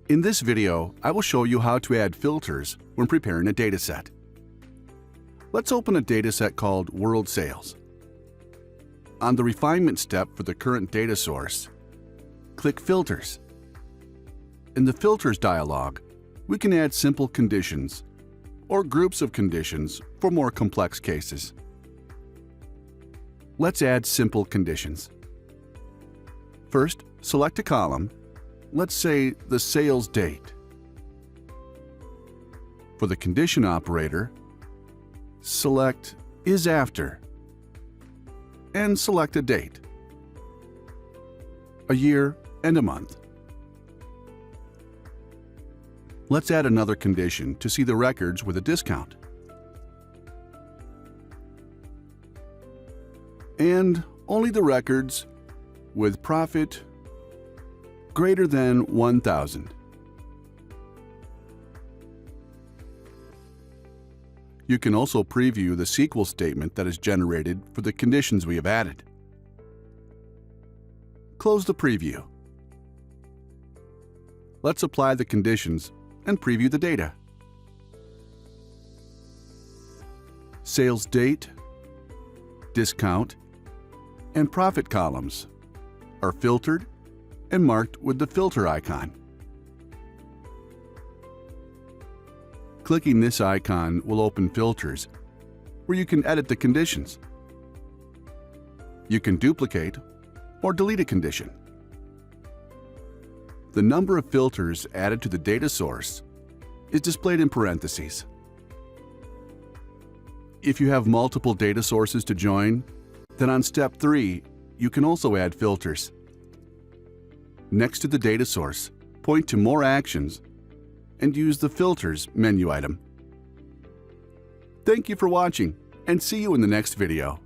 In this video, I will show you how to add filters when preparing a dataset. Let's open a dataset called World Sales. On the refinement step for the current data source, click Filters. In the Filters dialog, we can add simple conditions or groups of conditions for more complex cases. Let's add simple conditions. First, select a column. Let's say the sales date. For the condition operator, select Is After and select a date, a year and a month. Let's add another condition to see the records with a discount. And only the records with profit greater than 1,000. You can also preview the SQL statement that is generated for the conditions we have added. Close the preview. Let's apply the conditions and preview the data. Sales date, discount, and profit columns are filtered and marked with the filter icon. Clicking this icon will open filters where you can edit the conditions. You can duplicate or delete a condition. The number of filters added to the data source is displayed in parentheses. If you have multiple data sources to join, then on step 3, you can also add filters. Next to the data source, point to More Actions and use the Filters menu item. Thank you for watching, and see you in the next video.